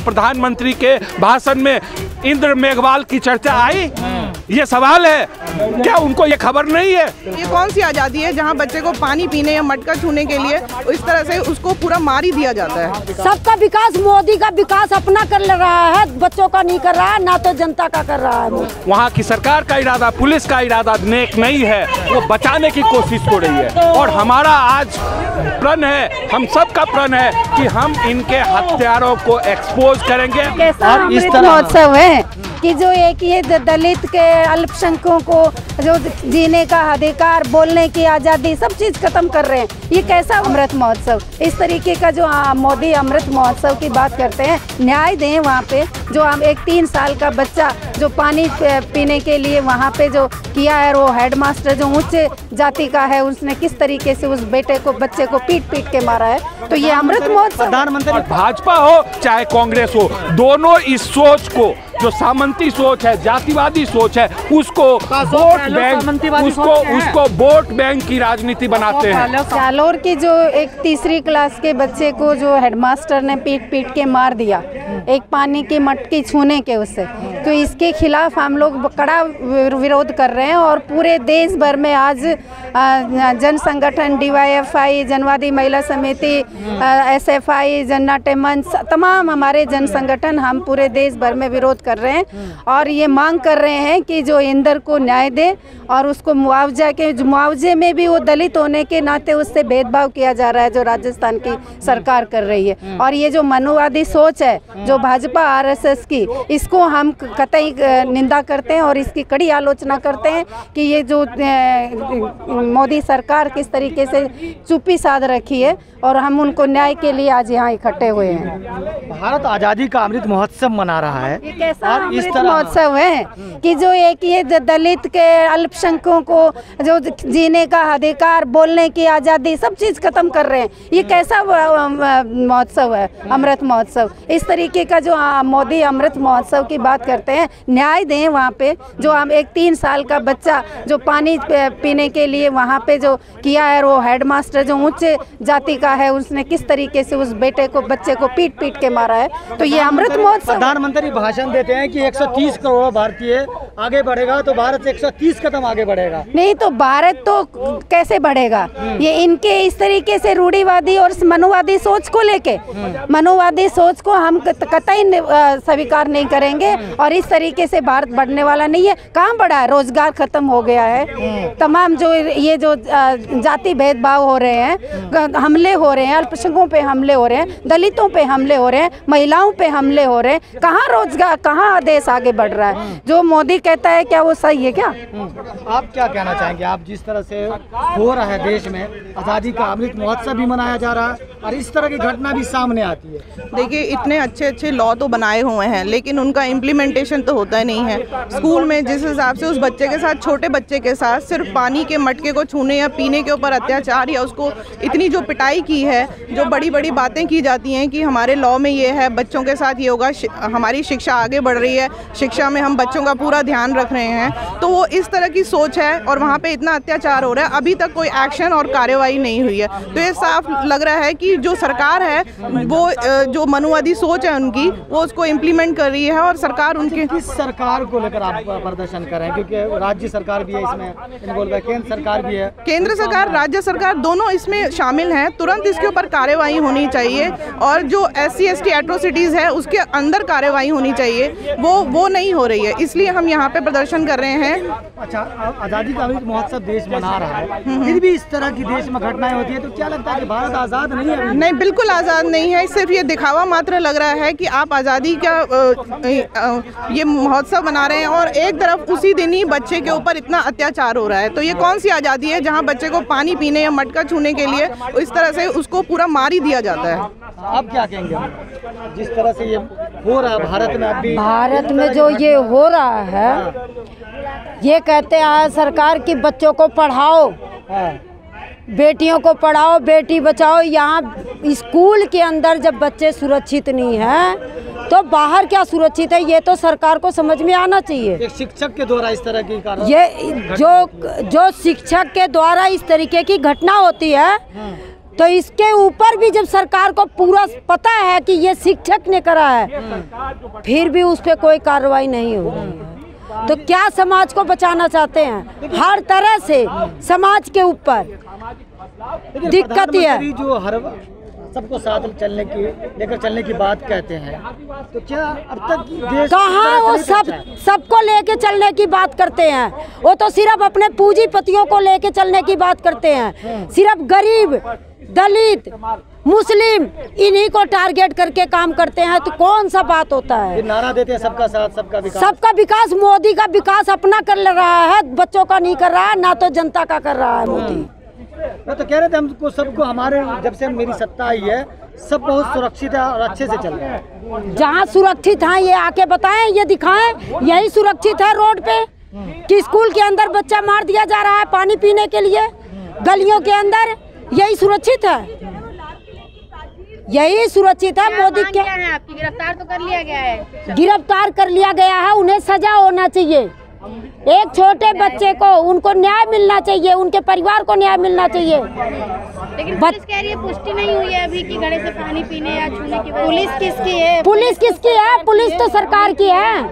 प्रधानमंत्री के भाषण में इंद्र मेघवाल की चर्चा आई? ये सवाल है, क्या उनको ये खबर नहीं है? ये कौन सी आज़ादी है जहाँ बच्चे को पानी पीने या मटका छूने के लिए इस तरह से उसको पूरा मार ही दिया जाता है? सबका विकास, मोदी का विकास अपना कर ले रहा है, बच्चों का नहीं कर रहा है, ना तो जनता का कर रहा है। वहाँ की सरकार का इरादा, पुलिस का इरादा नेक नहीं है, वो बचाने की कोशिश हो रही है। और हमारा आज प्रण है, हम सब का प्रण है कि हम इनके हत्यारों को एक्सपोज करेंगे। कैसा अमृत महोत्सव है कि जो एक ये दलित के अल्पसंख्यकों को जो जीने का अधिकार, बोलने की आज़ादी, सब चीज़ खत्म कर रहे हैं। ये कैसा अमृत महोत्सव? इस तरीके का जो मोदी अमृत महोत्सव की बात करते हैं, न्याय दें वहाँ पे। जो हम एक 3 साल का बच्चा जो पानी पीने के लिए वहाँ पे जो किया है, वो हेडमास्टर जो उच्च जाति का है, उसने किस तरीके से उस बच्चे को पीट के मारा है। तो ये अमृत महोत्सव, प्रधानमंत्री भाजपा हो चाहे कांग्रेस हो, दोनों इस सोच को, जो सामंती सोच है, जातिवादी सोच है, उसको वोट बैंक की राजनीति बनाते हैं। जालोर की जो एक 3री क्लास के बच्चे को जो हेडमास्टर ने पीट के मार दिया, एक पानी की मटकी छूने के उससे, तो इसके खिलाफ हम लोग कड़ा विरोध कर रहे हैं। और पूरे देश भर में आज जन संगठन DYFI, जनवादी महिला समिति, SFI, जननाट्य मंच, तमाम हमारे जन संगठन, हम पूरे देश भर में विरोध कर रहे हैं और ये मांग कर रहे हैं कि जो इंदर को न्याय दे और उसको मुआवजे में भी वो दलित होने के नाते उससे भेदभाव किया जा रहा है, जो राजस्थान की सरकार कर रही है। और ये जो मनुवादी सोच है जो भाजपा RSS की, इसको हम कतई निंदा करते हैं और इसकी कड़ी आलोचना करते हैं कि ये जो मोदी सरकार किस तरीके से चुप्पी साध रखी है, और हम उनको न्याय के लिए आज यहाँ इकट्ठे हुए हैं। भारत आज़ादी का अमृत महोत्सव मना रहा है। ये कैसा अमृत महोत्सव है कि जो एक ये दलित के अल्पसंख्यकों को जो जीने का अधिकार, बोलने की आज़ादी, सब चीज़ खत्म कर रहे हैं। ये कैसा महोत्सव है अमृत महोत्सव? इस तरीके का जो मोदी अमृत महोत्सव की बात करते हैं, न्याय दें वहाँ पे। जो हम एक 3 साल का बच्चा जो पानी पीने के लिए वहाँ पे जो किया है, वो हेडमास्टर जो उच्च जाति का है, उसने किस तरीके से उस बच्चे को पीट के मारा है। तो ये अमृत महोत्सव, प्रधानमंत्री भाषण देते हैं कि 130 करोड़ भारतीय आगे बढ़ेगा तो भारत 130 कदम आगे बढ़ेगा। नहीं तो भारत तो कैसे बढ़ेगा? ये इनके इस तरीके से रूढ़िवादी और मनुवादी सोच को लेके, मनुवादी सोच को हम कतई स्वीकार नहीं करेंगे और इस तरीके से भारत बढ़ने वाला नहीं है। कहाँ बढ़ा है? रोजगार खत्म हो गया है। तमाम जो ये जो जाति भेदभाव हो रहे हैं, हमले हो रहे हैं, अल्पसंख्यकों पे हमले हो रहे हैं, दलितों पे हमले हो रहे हैं, महिलाओं पे हमले हो रहे हैं, कहाँ रोजगार, कहाँ देश आगे बढ़ रहा है? जो मोदी कहता है क्या वो सही है क्या? आप क्या कहना चाहेंगे? आप जिस तरह से हो रहा है देश में, आज़ादी का अमृत महोत्सव भी मनाया जा रहा है और इस तरह की घटना भी सामने आती है। देखिए, इतने अच्छे लॉ तो बनाए हुए हैं, लेकिन उनका इम्प्लीमेंटेशन तो होता ही नहीं है। स्कूल में जिस हिसाब से उस बच्चे के साथ, छोटे बच्चे के साथ सिर्फ पानी के मटके को छूने या पीने के ऊपर अत्याचार या उसको इतनी जो पिटाई की है, जो बड़ी बातें की जाती हैं कि हमारे लॉ में ये है, बच्चों के साथ ये होगा, हमारी शिक्षा आगे बढ़ रही है, शिक्षा में हम बच्चों का पूरा ध्यान रख रहे हैं, तो वो इस तरह की सोच है और वहाँ पे इतना अत्याचार हो रहा है। अभी तक कोई एक्शन और कार्यवाही नहीं हुई है। तो ये साफ लग रहा है कि जो सरकार है वो जो मनुवादी सोच है उनकी, वो उसको इम्प्लीमेंट कर रही है और सरकार उनकी। किस सरकार को लेकर आप प्रदर्शन कर रहे हैं? क्योंकि राज्य सरकार भी है इसमें इन्वॉल्व है, केंद्र सरकार भी है। केंद्र सरकार, राज्य सरकार दोनों इसमें शामिल हैं। तुरंत इसके ऊपर कार्यवाही होनी चाहिए और जो SC/ST एट्रोसिटीज़ है उसके अंदर कार्यवाही होनी चाहिए, वो नहीं हो रही है। इसलिए हम यहाँ पे प्रदर्शन कर रहे हैं। अच्छा, आज़ादी का अमृत महोत्सव देश मना रहा है, फिर भी इस तरह की देश में घटनाएं होती है, तो क्या लगता है कि भारत आज़ाद नहीं है? नहीं, बिल्कुल आज़ाद नहीं है। सिर्फ ये दिखावा मात्र लग रहा है कि आप आज़ादी का ये महोत्सव मना रहे हैं और एक तरफ उसी दिन ही बच्चे के ऊपर इतना अत्याचार हो रहा है। तो ये कौन सी आज़ादी है जहाँ बच्चे को पानी पीने या मटका छूने के लिए इस तरह से उसको पूरा मार ही दिया जाता है? आप क्या कहेंगे जिस तरह से ये हो रहा है भारत में? अभी भारत में जो ये हो रहा है, ये कहते हैं सरकार की बच्चों को पढ़ाओ, बेटियों को पढ़ाओ, बेटी बचाओ। यहाँ स्कूल के अंदर जब बच्चे सुरक्षित नहीं हैं तो बाहर क्या सुरक्षित है? ये तो सरकार को समझ में आना चाहिए। एक शिक्षक के द्वारा इस तरह की ये जो शिक्षक के द्वारा इस तरीके की घटना होती है, तो इसके ऊपर भी जब सरकार को पूरा पता है कि ये शिक्षक ने करा है, फिर भी उस पर कोई कार्रवाई नहीं हो रही है, तो क्या समाज को बचाना चाहते हैं? हर तरह से समाज के ऊपर दिक्कत ही है। जो हर सबको साथ चलने की लेकर चलने की बात कहते हैं, तो क्या अब तक देश कहाँ वो सबको लेके चलने की बात करते हैं? वो तो सिर्फ अपने पूंजीपतियों को लेके चलने की बात करते हैं। सिर्फ गरीब, दलित, मुस्लिम इन्हीं को टारगेट करके काम करते हैं। तो कौन सा बात होता है? नारा देते हैं सबका साथ सबका विकास। सबका विकास, मोदी का विकास अपना कर रहा है, बच्चों का नहीं कर रहा है, ना तो जनता का कर रहा है मोदी। मैं तो कह रहे थे हमको सबको, हमारे जब से मेरी सत्ता आई है सब बहुत सुरक्षित है और अच्छे से चल रहा है। जहाँ सुरक्षित है ये आके बताएं, ये दिखाएं। यही सुरक्षित है रोड पे कि स्कूल के अंदर बच्चा मार दिया जा रहा है पानी पीने के लिए, गलियों के अंदर, यही सुरक्षित है? यही सुरक्षित है? मोदी के आपकी गिरफ्तार तो कर लिया गया है। गिरफ्तार कर लिया गया है, उन्हें सजा होना चाहिए। एक छोटे बच्चे को उनको न्याय मिलना चाहिए, उनके परिवार को न्याय मिलना चाहिए। लेकिन पुलिस कह रही है पुष्टि नहीं हुई है अभी कि घड़े से पानी पीने या छूने की वजह। पुलिस किसकी है? पुलिस किसकी है? पुलिस तो सरकार की है।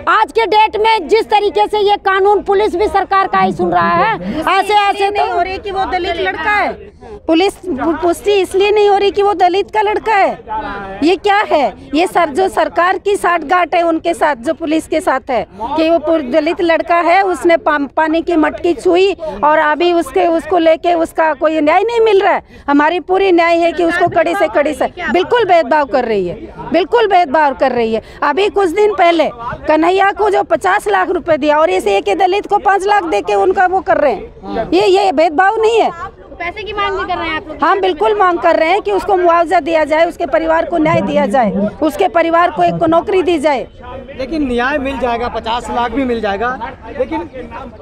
आज के डेट में जिस तरीके से ये कानून, पुलिस भी सरकार का ही सुन रहा है। ऐसे तो हो रही कि वो दलित लड़का है। पुलिस पुष्टि इसलिए नहीं हो रही कि वो दलित का लड़का है। ये क्या है? ये जो सरकार की साठगांठ है उनके साथ, जो पुलिस के साथ है कि वो दलित लड़का है, उसने पानी की मटकी छुई और अभी उसको लेके उसका कोई न्याय नहीं मिल रहा है। हमारी पूरी न्याय है कि उसको कड़ी से बिल्कुल भेदभाव कर रही है, बिल्कुल भेदभाव कर रही है। अभी कुछ दिन पहले कन्हैया को जो 50 लाख रुपए दिया और इसे एक दलित को 5 लाख दे के उनका वो कर रहे हैं। ये भेदभाव नहीं है। पैसे की मांग भी कर रहे हैं आप लोग? हम बिल्कुल मांग कर रहे हैं कि उसको मुआवजा दिया जाए, उसके परिवार को न्याय दिया जाए, उसके परिवार को एक नौकरी दी जाए। लेकिन न्याय मिल जाएगा, 50 लाख भी मिल जाएगा, लेकिन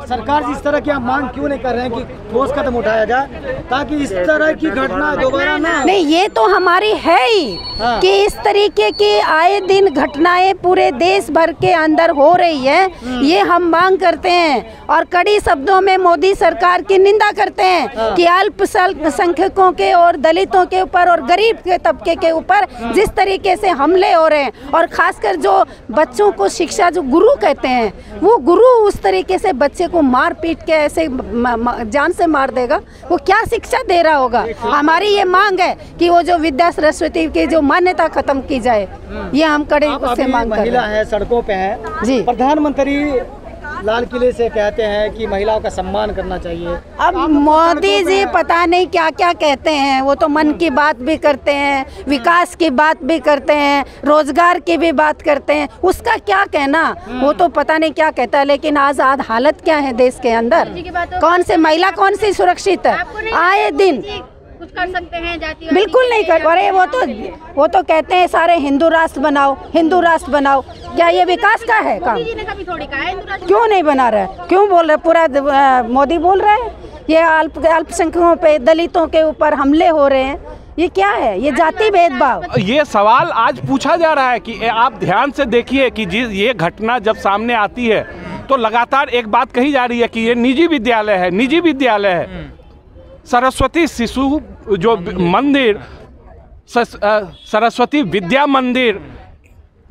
सरकार इस तरह की आप मांग क्यों नहीं कर रहे हैं कि ठोस कदम उठाया जाए ताकि इस तरह की घटना दोबारा ना? नहीं, ये तो हमारी है ही कि इस तरीके की आए दिन घटनाएं पूरे देश भर के अंदर हो रही है। ये हम मांग करते हैं और कड़ी शब्दों में मोदी सरकार की निंदा करते हैं कि अल्पसंख्यकों के और दलितों के ऊपर और गरीब के तबके के ऊपर जिस तरीके से हमले हो रहे हैं, और खासकर जो बच्चों को शिक्षा, जो गुरु कहते हैं, वो गुरु उस तरीके से बच्चे को मार पीट के ऐसे जान से मार देगा, वो क्या शिक्षा दे रहा होगा? हमारी ये मांग है कि वो जो विद्या सरस्वती की जो मान्यता खत्म की जाए, ये हम कड़े उससे मांग कर रहे हैं। महिला है, सड़कों पे है जी। प्रधानमंत्री लाल किले से कहते हैं कि महिलाओं का सम्मान करना चाहिए। अब मोदी जी पता नहीं क्या क्या कहते हैं। वो तो मन की बात भी करते हैं, विकास की बात भी करते हैं, रोजगार की भी बात करते हैं। उसका क्या कहना, वो तो पता नहीं क्या कहता है। लेकिन आज हालत क्या है देश के अंदर? कौन से महिला, कौन सी सुरक्षित है? आए दिन कुछ कर सकते हैं जाति? बिल्कुल नहीं कर। अरे वो तो कहते हैं सारे हिंदू राष्ट्र बनाओ, हिंदू राष्ट्र बनाओ। क्या ये विकास का है काम? मोदी जी ने कभी थोड़ी कहा है हिंदू राष्ट्र? क्यों नहीं बना रहा है? क्यों बोल रहे? पूरा मोदी बोल रहे हैं। ये अल्पसंख्यकों पे, दलितों के ऊपर हमले हो रहे हैं। ये क्या है? ये जाति भेदभाव। ये सवाल आज पूछा जा रहा है कि आप ध्यान से देखिए कि ये घटना जब सामने आती है तो लगातार एक बात कही जा रही है कि ये निजी विद्यालय है, निजी विद्यालय है। सरस्वती शिशु जो मंदिर, सरस्वती विद्या मंदिर,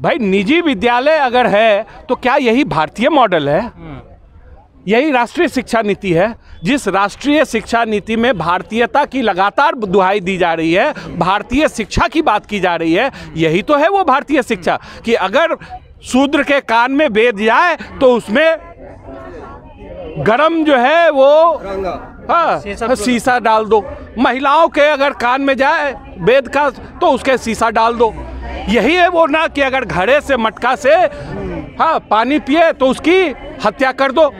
भाई निजी विद्यालय अगर है तो क्या यही भारतीय मॉडल है? यही राष्ट्रीय शिक्षा नीति है? जिस राष्ट्रीय शिक्षा नीति में भारतीयता की लगातार दुहाई दी जा रही है, भारतीय शिक्षा की बात की जा रही है, यही तो है वो भारतीय शिक्षा कि अगर शूद्र के कान में वेद जाए तो उसमें गरम जो है वो शीशा डाल दो। महिलाओं के अगर कान में जाए वेद का तो उसके शीशा डाल दो। यही है वो ना कि अगर घड़े से, मटका से पानी पिए तो उसकी हत्या कर दो।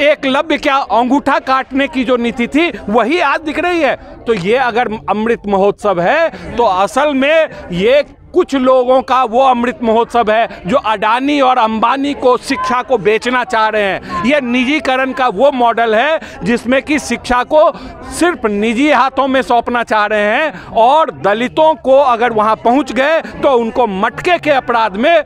एकलव्य क्या अंगूठा काटने की जो नीति थी वही आज दिख रही है। तो ये अगर अमृत महोत्सव है तो असल में ये कुछ लोगों का वो अमृत महोत्सव है जो अडानी और अंबानी को शिक्षा को बेचना चाह रहे हैं। ये निजीकरण का वो मॉडल है जिसमें कि शिक्षा को सिर्फ निजी हाथों में सौंपना चाह रहे हैं और दलितों को अगर वहां पहुंच गए तो उनको मटके के अपराध में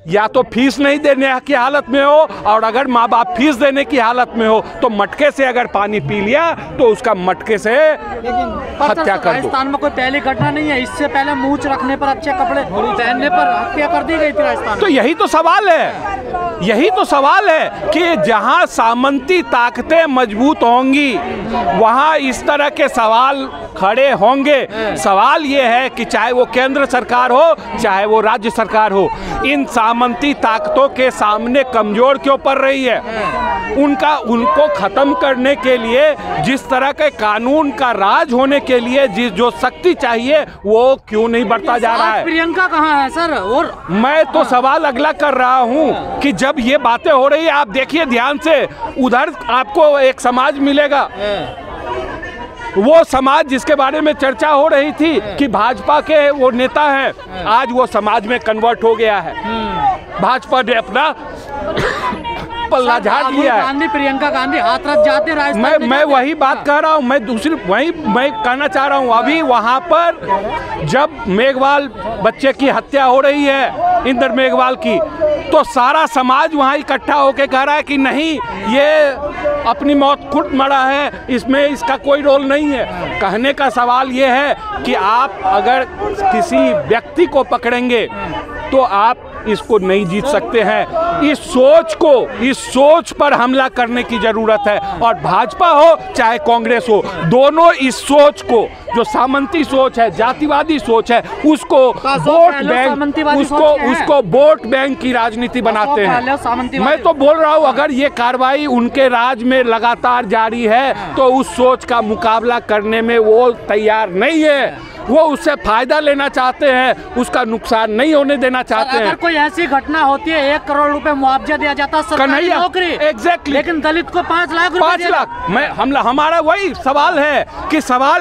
या तो फीस नहीं देने की हालत में हो, और अगर माँ बाप फीस देने की हालत में हो तो मटके से अगर पानी पी लिया तो उसका मटके से हत्या कर दो। राजस्थान में कोई पहली घटना नहीं है, इससे पहले मूंछ रखने पर, अच्छे कपड़े पहनने पर हत्या कर दी गई थी राजस्थान। तो यही तो सवाल है, यही तो सवाल है कि जहां सामंती ताकतें मजबूत होंगी वहां इस तरह के सवाल खड़े होंगे। सवाल ये है कि चाहे वो केंद्र सरकार हो चाहे वो राज्य सरकार हो, इन सामंती ताकतों के सामने कमजोर क्यों पड़ रही है? उनको खत्म करने के लिए जिस तरह के कानून का राज होने के लिए जो शक्ति चाहिए वो क्यों नहीं बढ़ता जा रहा है? प्रियंका कहाँ है सर? और मैं तो सवाल अगला कर रहा हूँ कि जब ये बातें हो रही है, आप देखिए ध्यान से, उधर आपको एक समाज मिलेगा, वो समाज जिसके बारे में चर्चा हो रही थी कि भाजपा के वो नेता हैं, आज वो समाज में कन्वर्ट हो गया है। भाजपा ने अपना पल्ला झाड़ लिया है। गांधी, प्रियंका गांधी हाथरस जाते राजस्थान। मैं वही बात कर रहा हूँ, मैं कहना चाह रहा हूँ, अभी वहाँ पर जब मेघवाल बच्चे की हत्या हो रही है, इंदर मेघवाल की, तो सारा समाज वहाँ इकट्ठा होकर कह रहा है कि नहीं, ये अपनी मौत खुद मरा है, इसमें इसका कोई रोल नहीं है। कहने का सवाल ये है कि आप अगर किसी व्यक्ति को पकड़ेंगे तो आप इसको नहीं जीत सकते हैं। इस सोच पर हमला करने की जरूरत है, और भाजपा हो चाहे कांग्रेस हो, दोनों इस सोच को, जो सामंती सोच है, जातिवादी सोच है, उसको वोट बैंक की राजनीति बनाते हैं। मैं तो बोल रहा हूँ अगर ये कार्रवाई उनके राज में लगातार जारी है तो उस सोच का मुकाबला करने में वो तैयार नहीं है। वो उससे फायदा लेना चाहते हैं, उसका नुकसान नहीं होने देना चाहते हैं। अगर कोई ऐसी घटना होती है 1 करोड़ रुपए मुआवजा दिया जाता है, सरकारी नौकरी, एग्जैक्टली, लेकिन दलित को 5 लाख रुपए 5 लाख। हमारा वही सवाल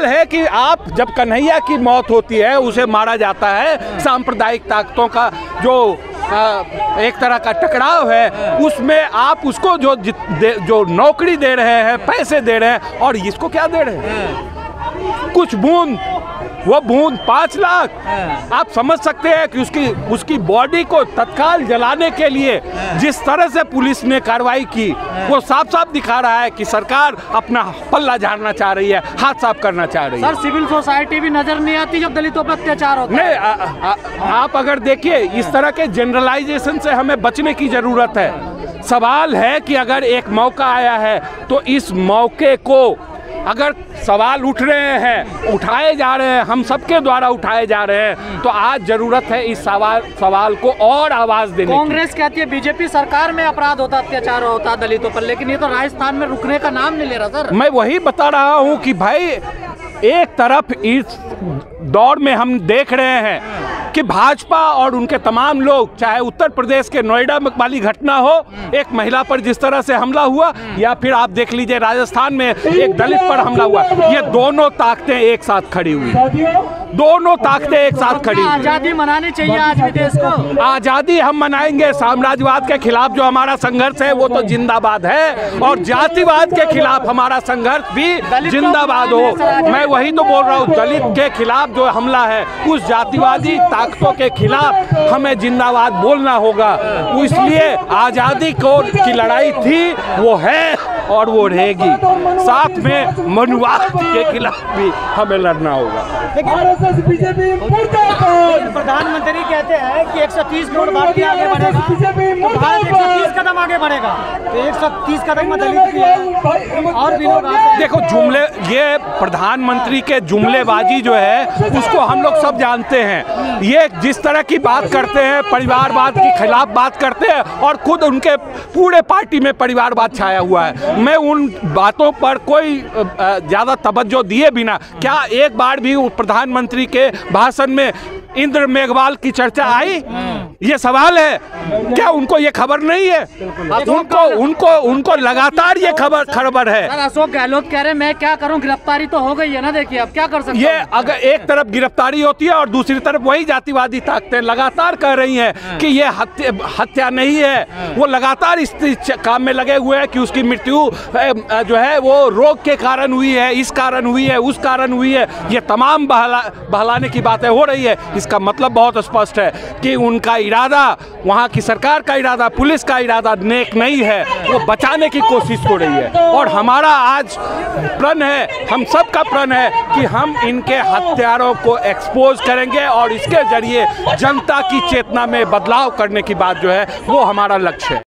है कि आप जब कन्हैया की मौत होती है, उसे मारा जाता है, सांप्रदायिक ताकतों का जो एक तरह का टकराव है, उसमें आप उसको जो नौकरी दे रहे हैं, पैसे दे रहे हैं, और इसको क्या दे रहे हैं? कुछ बूंद, वो बूंद 5 लाख। आप समझ सकते हैं कि उसकी बॉडी को तत्काल जलाने के लिए जिस तरह से पुलिस ने कार्रवाई की, वो साफ साफ दिखा रहा है कि सरकार अपना पल्ला झाड़ना चाह रही है, हाथ साफ करना चाह रही है। सर, सिविल सोसाइटी भी नजर नहीं आती जब दलितों पर अत्याचार होता है। नहीं, आप अगर देखिए, इस तरह के जनरलाइजेशन से हमें बचने की जरूरत है। सवाल है कि अगर एक मौका आया है तो इस मौके को, अगर सवाल उठ रहे हैं, उठाए जा रहे हैं, हम सबके द्वारा उठाए जा रहे हैं, तो आज जरूरत है इस सवाल को और आवाज देने की। कांग्रेस कहती है बीजेपी सरकार में अपराध होता, अत्याचार होता दलितों पर, लेकिन ये तो राजस्थान में रुकने का नाम नहीं ले रहा सर। मैं वही बता रहा हूँ कि भाई, एक तरफ इस दौर में हम देख रहे हैं कि भाजपा और उनके तमाम लोग, चाहे उत्तर प्रदेश के नोएडा में वाली घटना हो, एक महिला पर जिस तरह से हमला हुआ, या फिर आप देख लीजिए राजस्थान में एक दलित पर हमला हुआ, ये दोनों ताकतें एक साथ खड़ी हुई, दोनों ताकतें एक साथ खड़ी। आजादी मनानी चाहिए आज भी देश को। आजादी हम मनाएंगे, साम्राज्यवाद के खिलाफ जो हमारा संघर्ष है वो तो जिंदाबाद है, और जातिवाद के खिलाफ हमारा संघर्ष भी जिंदाबाद हो। मैं वही तो बोल रहा हूँ, दलित के खिलाफ जो हमला है, उस जातिवादी ताकतों के खिलाफ हमें जिंदाबाद बोलना होगा। इसलिए आजादी की लड़ाई थी, वो है और वो रहेगी। साथ में मनुवाद के खिलाफ भी हमें लड़ना होगा। प्रधानमंत्री कहते हैं कि 130 करोड़ भारत के आगे बढ़ेगा, तो भारत 130 कदम आगे बढ़ेगा, तो 130 कदम में दलित भी है और भी लोग आते हैं। देखो, जुमले, ये प्रधानमंत्री के जुमलेबाजी जो है उसको हम लोग सब जानते हैं। ये जिस तरह की बात करते हैं, परिवारवाद के खिलाफ बात करते हैं, और खुद उनके पूरे पार्टी में परिवारवाद छाया हुआ है। मैं उन बातों पर कोई ज्यादा तवज्जो दिए बिना, क्या एक बार भी प्रधानमंत्री के भाषण में इंद्र मेघवाल की चर्चा आई? ये सवाल है, क्या उनको ये खबर नहीं है? उनको लगातार ये खबर है। सर, अशोक गहलोत कह रहे हैं मैं क्या करूं, गिरफ्तारी तो हो गई है ना, देखिए अब क्या कर सकते हैं। ये अगर एक तरफ गिरफ्तारी होती है और दूसरी तरफ वही जातिवादी ताकतें लगातार कह रही हैं कि ये हत्या नहीं है, वो लगातार इस काम में लगे हुए हैं कि उसकी मृत्यु जो है वो रोग के कारण हुई है, इस कारण हुई है, उस कारण हुई है। ये तमाम बहलाने की बातें हो रही है। इसका मतलब बहुत स्पष्ट है कि उनका इरादा, वहाँ की सरकार का इरादा, पुलिस का इरादा नेक नहीं है, वो बचाने की कोशिश हो रही है। और हमारा आज प्रण है, हम सब का प्रण है कि हम इनके हत्यारों को एक्सपोज करेंगे और इसके जरिए जनता की चेतना में बदलाव करने की बात जो है वो हमारा लक्ष्य है।